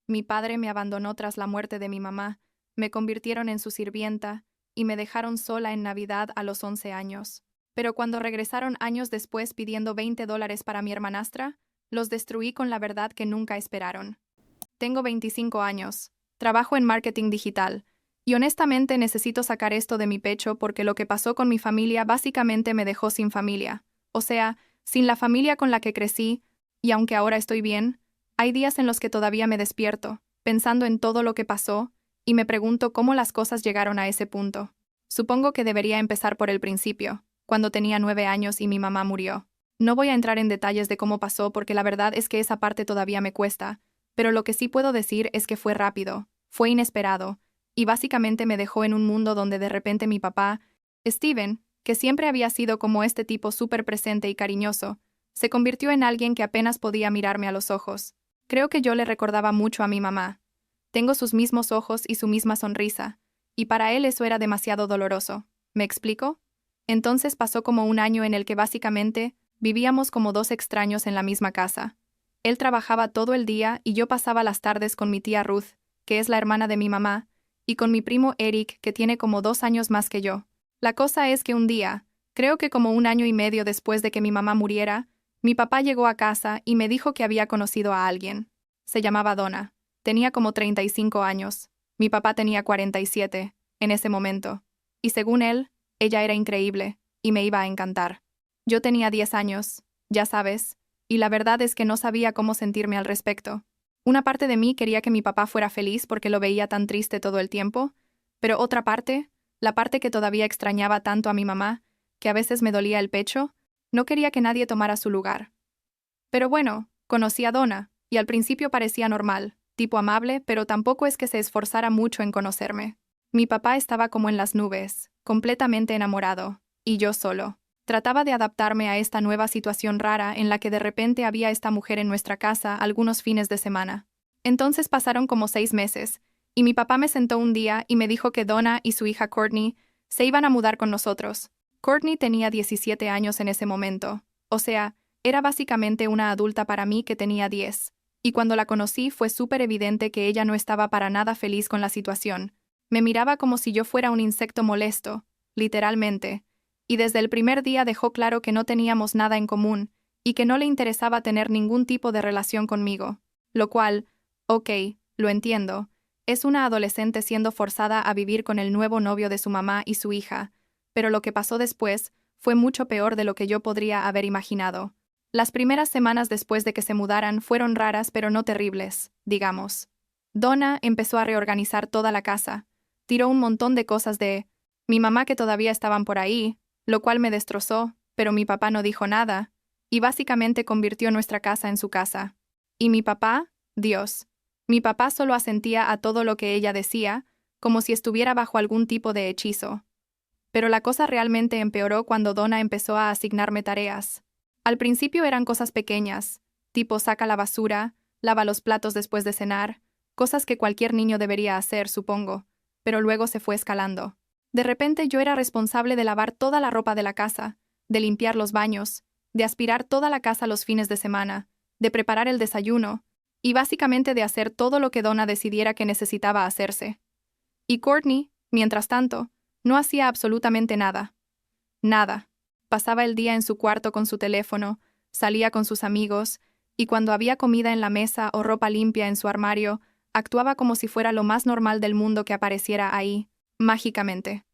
Mi padre me abandonó tras la muerte de mi mamá, me convirtieron en su sirvienta y me dejaron sola en Navidad a los 11 años. Pero cuando regresaron años después pidiendo $20 para mi hermanastra, los destruí con la verdad que nunca esperaron. Tengo 25 años, trabajo en marketing digital, y honestamente necesito sacar esto de mi pecho porque lo que pasó con mi familia básicamente me dejó sin familia. O sea, sin la familia con la que crecí, y aunque ahora estoy bien, hay días en los que todavía me despierto, pensando en todo lo que pasó, y me pregunto cómo las cosas llegaron a ese punto. Supongo que debería empezar por el principio, cuando tenía 9 años y mi mamá murió. No voy a entrar en detalles de cómo pasó porque la verdad es que esa parte todavía me cuesta, pero lo que sí puedo decir es que fue rápido, fue inesperado, y básicamente me dejó en un mundo donde de repente mi papá, Steven, que siempre había sido como este tipo súper presente y cariñoso, se convirtió en alguien que apenas podía mirarme a los ojos. Creo que yo le recordaba mucho a mi mamá. Tengo sus mismos ojos y su misma sonrisa, y para él eso era demasiado doloroso. ¿Me explico? Entonces pasó como un año en el que básicamente vivíamos como dos extraños en la misma casa. Él trabajaba todo el día y yo pasaba las tardes con mi tía Ruth, que es la hermana de mi mamá, y con mi primo Eric, que tiene como 2 años más que yo. La cosa es que un día, creo que como un año y medio después de que mi mamá muriera, mi papá llegó a casa y me dijo que había conocido a alguien. Se llamaba Donna. Tenía como 35 años. Mi papá tenía 47, en ese momento. Y según él, ella era increíble, y me iba a encantar. Yo tenía 10 años, ya sabes, y la verdad es que no sabía cómo sentirme al respecto. Una parte de mí quería que mi papá fuera feliz porque lo veía tan triste todo el tiempo, pero otra parte, la parte que todavía extrañaba tanto a mi mamá, que a veces me dolía el pecho, no quería que nadie tomara su lugar. Pero bueno, conocí a Donna, y al principio parecía normal, tipo amable, pero tampoco es que se esforzara mucho en conocerme. Mi papá estaba como en las nubes, completamente enamorado, y yo solo. Trataba de adaptarme a esta nueva situación rara en la que de repente había esta mujer en nuestra casa algunos fines de semana. Entonces pasaron como 6 meses, y mi papá me sentó un día y me dijo que Donna y su hija Courtney se iban a mudar con nosotros. Courtney tenía 17 años en ese momento, o sea, era básicamente una adulta para mí que tenía 10, y cuando la conocí fue súper evidente que ella no estaba para nada feliz con la situación. Me miraba como si yo fuera un insecto molesto, literalmente, y desde el primer día dejó claro que no teníamos nada en común y que no le interesaba tener ningún tipo de relación conmigo, lo cual, ok, lo entiendo, es una adolescente siendo forzada a vivir con el nuevo novio de su mamá y su hija, pero lo que pasó después fue mucho peor de lo que yo podría haber imaginado. Las primeras semanas después de que se mudaran fueron raras pero no terribles, digamos. Donna empezó a reorganizar toda la casa, tiró un montón de cosas de mi mamá que todavía estaban por ahí, lo cual me destrozó, pero mi papá no dijo nada, y básicamente convirtió nuestra casa en su casa. Y mi papá, Dios. Mi papá solo asentía a todo lo que ella decía, como si estuviera bajo algún tipo de hechizo. Pero la cosa realmente empeoró cuando Donna empezó a asignarme tareas. Al principio eran cosas pequeñas, tipo saca la basura, lava los platos después de cenar, cosas que cualquier niño debería hacer, supongo, pero luego se fue escalando. De repente yo era responsable de lavar toda la ropa de la casa, de limpiar los baños, de aspirar toda la casa los fines de semana, de preparar el desayuno, y básicamente de hacer todo lo que Donna decidiera que necesitaba hacerse. Y Courtney, mientras tanto, no hacía absolutamente nada. Nada. Pasaba el día en su cuarto con su teléfono, salía con sus amigos, y cuando había comida en la mesa o ropa limpia en su armario, actuaba como si fuera lo más normal del mundo que apareciera ahí, mágicamente.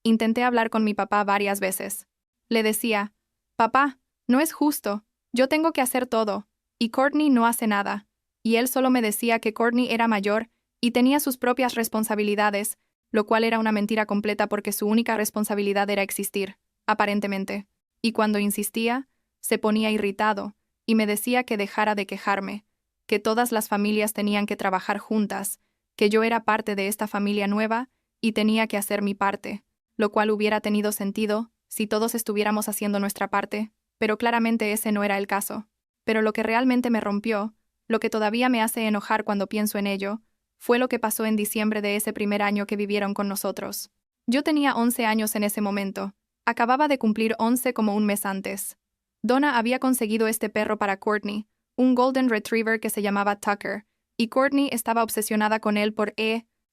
Intenté hablar con mi papá varias veces. Le decía, papá, no es justo, yo tengo que hacer todo, y Courtney no hace nada. Y él solo me decía que Courtney era mayor y tenía sus propias responsabilidades, lo cual era una mentira completa porque su única responsabilidad era existir, aparentemente. Y cuando insistía, se ponía irritado, y me decía que dejara de quejarme, que todas las familias tenían que trabajar juntas, que yo era parte de esta familia nueva y tenía que hacer mi parte, lo cual hubiera tenido sentido si todos estuviéramos haciendo nuestra parte, pero claramente ese no era el caso. Pero lo que realmente me rompió, lo que todavía me hace enojar cuando pienso en ello, fue lo que pasó en diciembre de ese primer año que vivieron con nosotros. Yo tenía 11 años en ese momento. Acababa de cumplir 11 como un mes antes. Donna había conseguido este perro para Courtney, un Golden Retriever que se llamaba Tucker, Y Courtney estaba obsesionada con él por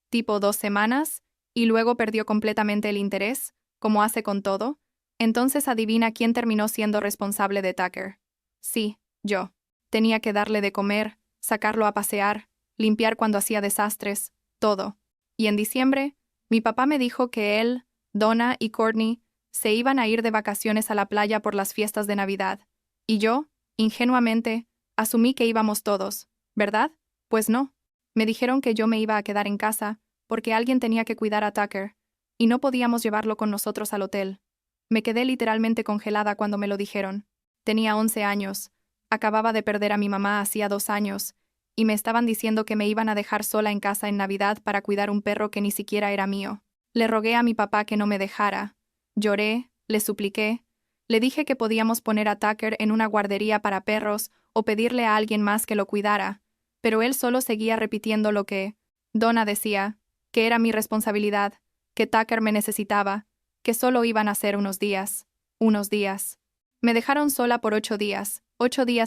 tipo 2 semanas, y luego perdió completamente el interés, como hace con todo. Entonces adivina quién terminó siendo responsable de Tucker. Sí, yo. Tenía que darle de comer, sacarlo a pasear, limpiar cuando hacía desastres, todo. Y en diciembre, mi papá me dijo que él, Donna y Courtney se iban a ir de vacaciones a la playa por las fiestas de Navidad. Y yo, ingenuamente, asumí que íbamos todos, ¿verdad? Pues no. Me dijeron que yo me iba a quedar en casa, porque alguien tenía que cuidar a Tucker, y no podíamos llevarlo con nosotros al hotel. Me quedé literalmente congelada cuando me lo dijeron. Tenía 11 años, acababa de perder a mi mamá hacía 2 años, y me estaban diciendo que me iban a dejar sola en casa en Navidad para cuidar un perro que ni siquiera era mío. Le rogué a mi papá que no me dejara. Lloré, le supliqué. Le dije que podíamos poner a Tucker en una guardería para perros o pedirle a alguien más que lo cuidara, pero él solo seguía repitiendo lo que Donna decía, que era mi responsabilidad, que Tucker me necesitaba, que solo iban a ser unos días. Unos días. Me dejaron sola por 8 días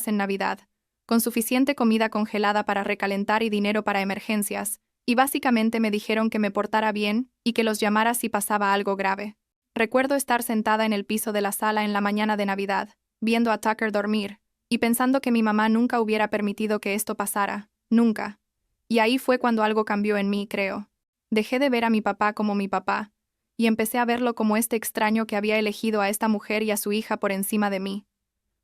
en Navidad, con suficiente comida congelada para recalentar y dinero para emergencias, y básicamente me dijeron que me portara bien y que los llamara si pasaba algo grave. Recuerdo estar sentada en el piso de la sala en la mañana de Navidad, viendo a Tucker dormir, y pensando que mi mamá nunca hubiera permitido que esto pasara, nunca. Y ahí fue cuando algo cambió en mí, creo. Dejé de ver a mi papá como mi papá, y empecé a verlo como este extraño que había elegido a esta mujer y a su hija por encima de mí.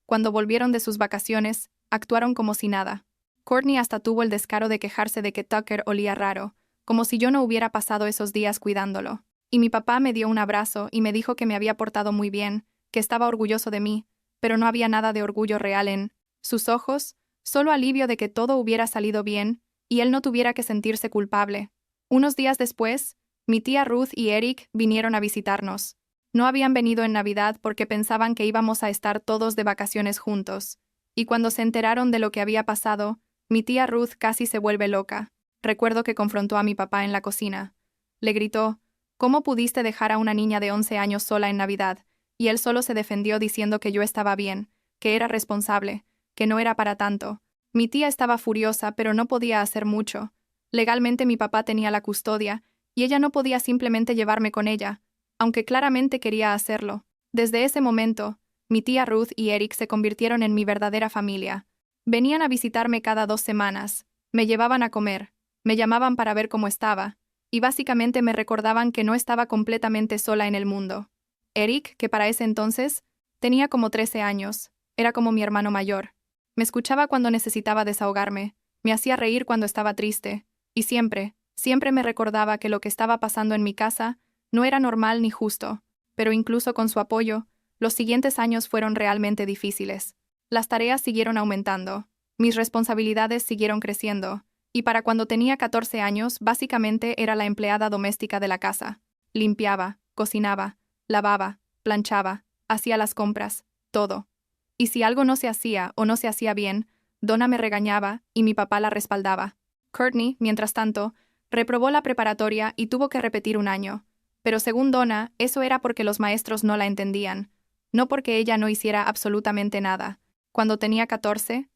Cuando volvieron de sus vacaciones, actuaron como si nada. Courtney hasta tuvo el descaro de quejarse de que Tucker olía raro, como si yo no hubiera pasado esos días cuidándolo. Y mi papá me dio un abrazo y me dijo que me había portado muy bien, que estaba orgulloso de mí, pero no había nada de orgullo real en sus ojos, solo alivio de que todo hubiera salido bien y él no tuviera que sentirse culpable. Unos días después, mi tía Ruth y Eric vinieron a visitarnos. No habían venido en Navidad porque pensaban que íbamos a estar todos de vacaciones juntos. Y cuando se enteraron de lo que había pasado, mi tía Ruth casi se vuelve loca. Recuerdo que confrontó a mi papá en la cocina. Le gritó, ¿cómo pudiste dejar a una niña de 11 años sola en Navidad? Y él solo se defendió diciendo que yo estaba bien, que era responsable, que no era para tanto. Mi tía estaba furiosa, pero no podía hacer mucho. Legalmente mi papá tenía la custodia, y ella no podía simplemente llevarme con ella, aunque claramente quería hacerlo. Desde ese momento, mi tía Ruth y Eric se convirtieron en mi verdadera familia. Venían a visitarme cada 2 semanas, me llevaban a comer, me llamaban para ver cómo estaba, y básicamente me recordaban que no estaba completamente sola en el mundo. Eric, que para ese entonces tenía como 13 años, era como mi hermano mayor. Me escuchaba cuando necesitaba desahogarme, me hacía reír cuando estaba triste, y siempre me recordaba que lo que estaba pasando en mi casa no era normal ni justo, pero incluso con su apoyo, los siguientes años fueron realmente difíciles. Las tareas siguieron aumentando, mis responsabilidades siguieron creciendo, y para cuando tenía 14 años, básicamente era la empleada doméstica de la casa. Limpiaba, cocinaba, lavaba, planchaba, hacía las compras, todo. Y si algo no se hacía o no se hacía bien, Donna me regañaba y mi papá la respaldaba. Courtney, mientras tanto, reprobó la preparatoria y tuvo que repetir un año. Pero según Donna, eso era porque los maestros no la entendían, no porque ella no hiciera absolutamente nada. Cuando tenía 14,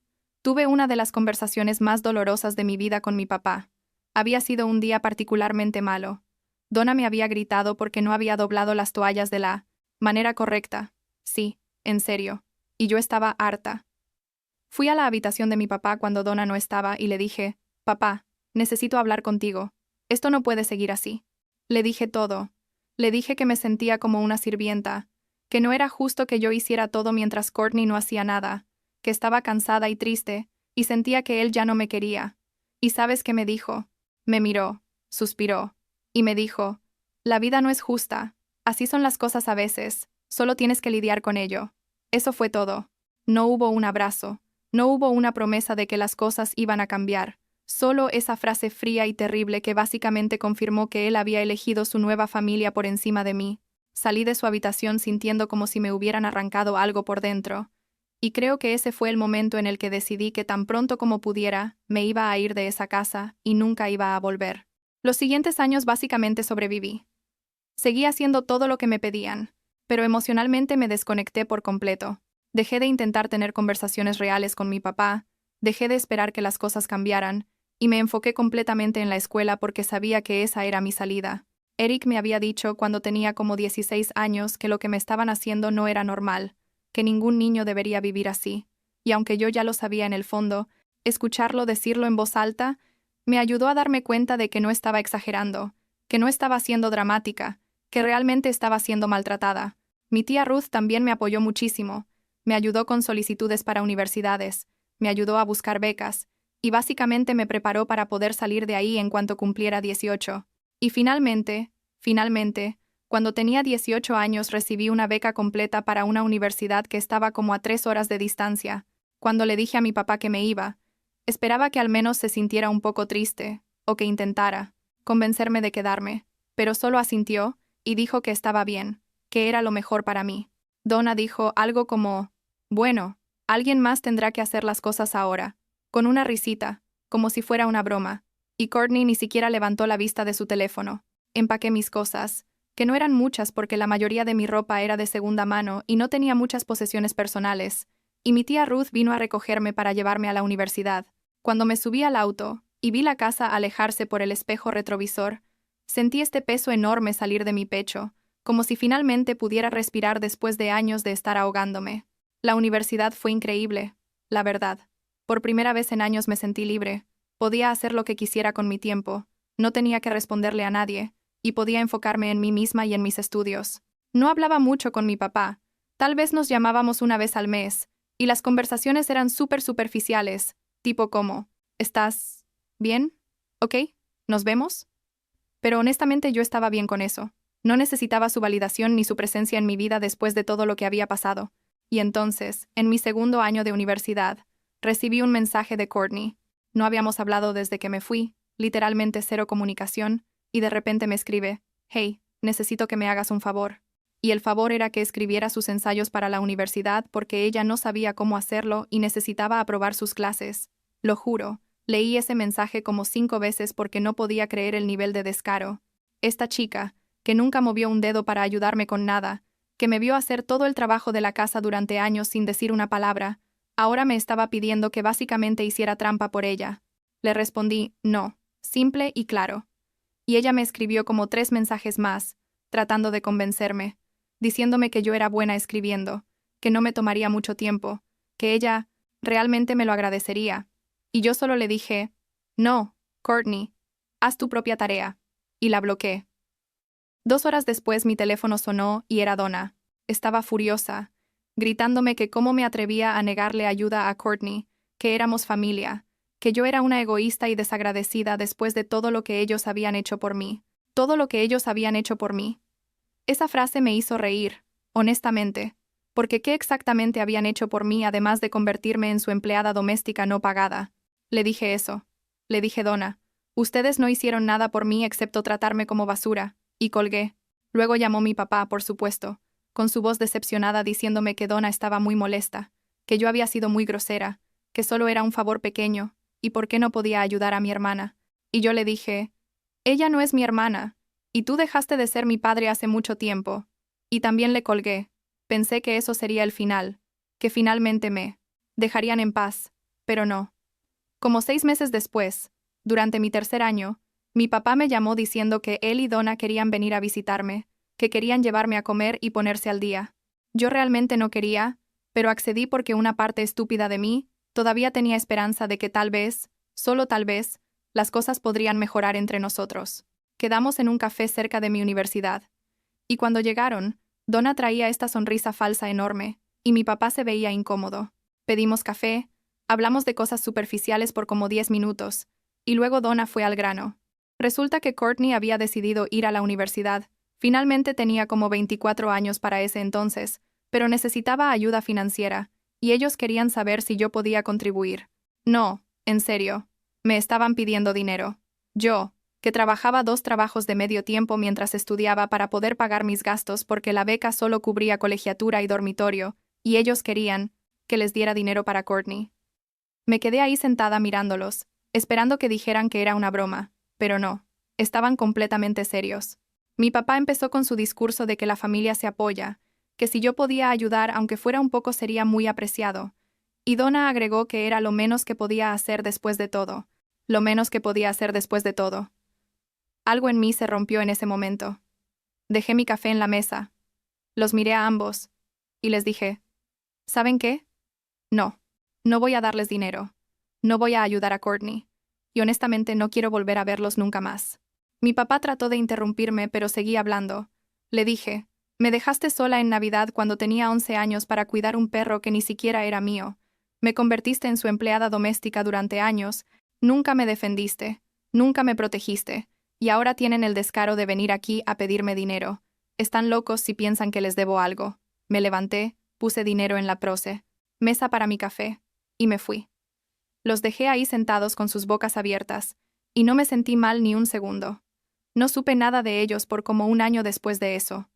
tuve una de las conversaciones más dolorosas de mi vida con mi papá. Había sido un día particularmente malo. Donna me había gritado porque no había doblado las toallas de la manera correcta. Sí, en serio. Y yo estaba harta. Fui a la habitación de mi papá cuando Donna no estaba y le dije, «Papá, necesito hablar contigo. Esto no puede seguir así». Le dije todo. Le dije que me sentía como una sirvienta, que no era justo que yo hiciera todo mientras Courtney no hacía nada, que estaba cansada y triste, y sentía que él ya no me quería. ¿Y sabes qué me dijo? Me miró, suspiró, y me dijo, «La vida no es justa. Así son las cosas a veces. Solo tienes que lidiar con ello». Eso fue todo. No hubo un abrazo. No hubo una promesa de que las cosas iban a cambiar. Solo esa frase fría y terrible que básicamente confirmó que él había elegido su nueva familia por encima de mí. Salí de su habitación sintiendo como si me hubieran arrancado algo por dentro. Y creo que ese fue el momento en el que decidí que tan pronto como pudiera, me iba a ir de esa casa y nunca iba a volver. Los siguientes años básicamente sobreviví. Seguí haciendo todo lo que me pedían, pero emocionalmente me desconecté por completo. Dejé de intentar tener conversaciones reales con mi papá, dejé de esperar que las cosas cambiaran, y me enfoqué completamente en la escuela porque sabía que esa era mi salida. Eric me había dicho cuando tenía como 16 años que lo que me estaban haciendo no era normal, que ningún niño debería vivir así, y aunque yo ya lo sabía en el fondo, escucharlo decirlo en voz alta me ayudó a darme cuenta de que no estaba exagerando, que no estaba siendo dramática, que realmente estaba siendo maltratada. Mi tía Ruth también me apoyó muchísimo, me ayudó con solicitudes para universidades, me ayudó a buscar becas, y básicamente me preparó para poder salir de ahí en cuanto cumpliera 18. Y finalmente, cuando tenía 18 años recibí una beca completa para una universidad que estaba como a 3 horas de distancia. Cuando le dije a mi papá que me iba, esperaba que al menos se sintiera un poco triste, o que intentara convencerme de quedarme, pero solo asintió y dijo que estaba bien, que era lo mejor para mí. Donna dijo algo como, bueno, alguien más tendrá que hacer las cosas ahora, con una risita, como si fuera una broma, y Courtney ni siquiera levantó la vista de su teléfono. Empaqué mis cosas, que no eran muchas porque la mayoría de mi ropa era de segunda mano y no tenía muchas posesiones personales, y mi tía Ruth vino a recogerme para llevarme a la universidad. Cuando me subí al auto y vi la casa alejarse por el espejo retrovisor, sentí este peso enorme salir de mi pecho, como si finalmente pudiera respirar después de años de estar ahogándome. La universidad fue increíble, la verdad. Por primera vez en años me sentí libre, podía hacer lo que quisiera con mi tiempo, no tenía que responderle a nadie, y podía enfocarme en mí misma y en mis estudios. No hablaba mucho con mi papá, tal vez nos llamábamos una vez al mes, y las conversaciones eran súper superficiales, tipo como, ¿estás bien? ¿Ok? ¿Nos vemos? Pero honestamente yo estaba bien con eso. No necesitaba su validación ni su presencia en mi vida después de todo lo que había pasado. Y entonces, en mi segundo año de universidad, recibí un mensaje de Courtney. No habíamos hablado desde que me fui, literalmente cero comunicación, y de repente me escribe, hey, necesito que me hagas un favor. Y el favor era que escribiera sus ensayos para la universidad porque ella no sabía cómo hacerlo y necesitaba aprobar sus clases. Lo juro, leí ese mensaje como 5 veces porque no podía creer el nivel de descaro. Esta chica, que nunca movió un dedo para ayudarme con nada, que me vio hacer todo el trabajo de la casa durante años sin decir una palabra, ahora me estaba pidiendo que básicamente hiciera trampa por ella. Le respondí, no, simple y claro. Y ella me escribió como 3 mensajes más, tratando de convencerme, diciéndome que yo era buena escribiendo, que no me tomaría mucho tiempo, que ella realmente me lo agradecería. Y yo solo le dije, no, Courtney, haz tu propia tarea. Y la bloqueé. 2 horas después mi teléfono sonó y era Donna. Estaba furiosa, gritándome que cómo me atrevía a negarle ayuda a Courtney, que éramos familia, que yo era una egoísta y desagradecida después de todo lo que ellos habían hecho por mí. Todo lo que ellos habían hecho por mí. Esa frase me hizo reír, honestamente, porque ¿qué exactamente habían hecho por mí además de convertirme en su empleada doméstica no pagada? Le dije eso. Le dije, Donna, ustedes no hicieron nada por mí excepto tratarme como basura, y colgué. Luego llamó mi papá, por supuesto, con su voz decepcionada diciéndome que Donna estaba muy molesta, que yo había sido muy grosera, que solo era un favor pequeño, y por qué no podía ayudar a mi hermana. Y yo le dije, ella no es mi hermana, y tú dejaste de ser mi padre hace mucho tiempo. Y también le colgué. Pensé que eso sería el final, que finalmente me dejarían en paz, pero no. Como 6 meses después, durante mi tercer año, mi papá me llamó diciendo que él y Donna querían venir a visitarme, que querían llevarme a comer y ponerse al día. Yo realmente no quería, pero accedí porque una parte estúpida de mí todavía tenía esperanza de que tal vez, solo tal vez, las cosas podrían mejorar entre nosotros. Quedamos en un café cerca de mi universidad. Y cuando llegaron, Donna traía esta sonrisa falsa enorme, y mi papá se veía incómodo. Pedimos café, hablamos de cosas superficiales por como 10 minutos, y luego Donna fue al grano. Resulta que Courtney había decidido ir a la universidad. Finalmente tenía como 24 años para ese entonces, pero necesitaba ayuda financiera, y ellos querían saber si yo podía contribuir. No, en serio. Me estaban pidiendo dinero. Yo, que trabajaba 2 trabajos de medio tiempo mientras estudiaba para poder pagar mis gastos porque la beca solo cubría colegiatura y dormitorio, y ellos querían que les diera dinero para Courtney. Me quedé ahí sentada mirándolos, esperando que dijeran que era una broma, pero no, estaban completamente serios. Mi papá empezó con su discurso de que la familia se apoya, que si yo podía ayudar aunque fuera un poco sería muy apreciado, y Donna agregó que era lo menos que podía hacer después de todo. lo menos que podía hacer después de todo. Algo en mí se rompió en ese momento. Dejé mi café en la mesa. Los miré a ambos. Y les dije, ¿saben qué? No. No voy a darles dinero. No voy a ayudar a Courtney. Y honestamente no quiero volver a verlos nunca más. Mi papá trató de interrumpirme, pero seguí hablando. Le dije, me dejaste sola en Navidad cuando tenía 11 años para cuidar un perro que ni siquiera era mío. Me convertiste en su empleada doméstica durante años. Nunca me defendiste. Nunca me protegiste. Y ahora tienen el descaro de venir aquí a pedirme dinero. Están locos si piensan que les debo algo. Me levanté, puse dinero en la proce, mesa para mi café, y me fui. Los dejé ahí sentados con sus bocas abiertas, y no me sentí mal ni un segundo. No supe nada de ellos por como un año después de eso.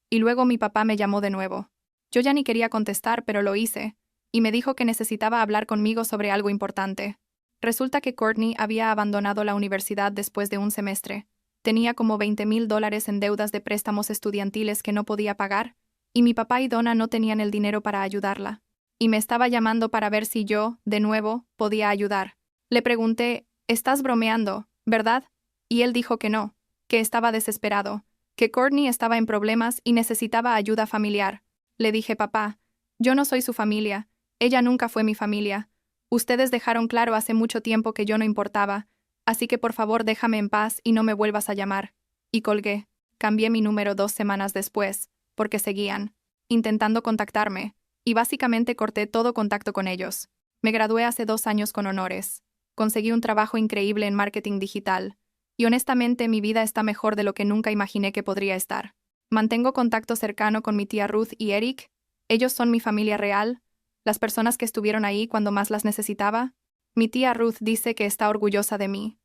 Y luego mi papá me llamó de nuevo. Yo ya ni quería contestar, pero lo hice, y me dijo que necesitaba hablar conmigo sobre algo importante. Resulta que Courtney había abandonado la universidad después de un semestre. Tenía como $20,000 en deudas de préstamos estudiantiles que no podía pagar, y mi papá y Donna no tenían el dinero para ayudarla. Y me estaba llamando para ver si yo, de nuevo, podía ayudar. Le pregunté, «¿Estás bromeando, verdad?» Y él dijo que no, que estaba desesperado, que Courtney estaba en problemas y necesitaba ayuda familiar. Le dije, «Papá, yo no soy su familia, ella nunca fue mi familia. Ustedes dejaron claro hace mucho tiempo que yo no importaba, así que por favor déjame en paz y no me vuelvas a llamar». Y colgué. Cambié mi número 2 semanas después, porque seguían intentando contactarme, y básicamente corté todo contacto con ellos. Me gradué hace 2 años con honores. Conseguí un trabajo increíble en marketing digital, y honestamente mi vida está mejor de lo que nunca imaginé que podría estar. Mantengo contacto cercano con mi tía Ruth y Eric. Ellos son mi familia real, las personas que estuvieron ahí cuando más las necesitaba. Mi tía Ruth dice que está orgullosa de mí,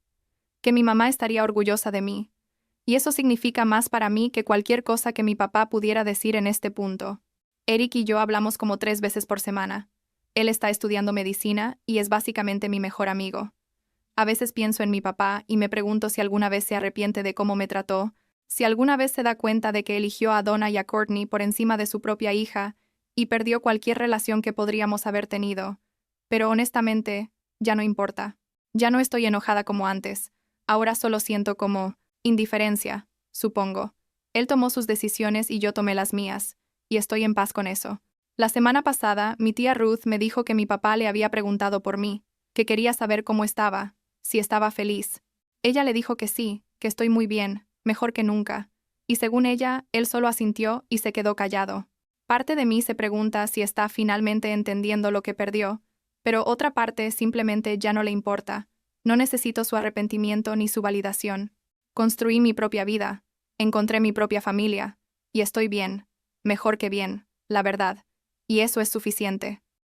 que mi mamá estaría orgullosa de mí, y eso significa más para mí que cualquier cosa que mi papá pudiera decir en este punto. Eric y yo hablamos como 3 veces por semana. Él está estudiando medicina y es básicamente mi mejor amigo. A veces pienso en mi papá y me pregunto si alguna vez se arrepiente de cómo me trató, si alguna vez se da cuenta de que eligió a Donna y a Courtney por encima de su propia hija y perdió cualquier relación que podríamos haber tenido. Pero honestamente, ya no importa. Ya no estoy enojada como antes. Ahora solo siento como indiferencia, supongo. Él tomó sus decisiones y yo tomé las mías, y estoy en paz con eso. La semana pasada, mi tía Ruth me dijo que mi papá le había preguntado por mí, que quería saber cómo estaba, si estaba feliz. Ella le dijo que sí, que estoy muy bien, mejor que nunca, y según ella, él solo asintió y se quedó callado. Parte de mí se pregunta si está finalmente entendiendo lo que perdió, pero otra parte simplemente ya no le importa. No necesito su arrepentimiento ni su validación. Construí mi propia vida, encontré mi propia familia, y estoy bien, mejor que bien, la verdad, y eso es suficiente.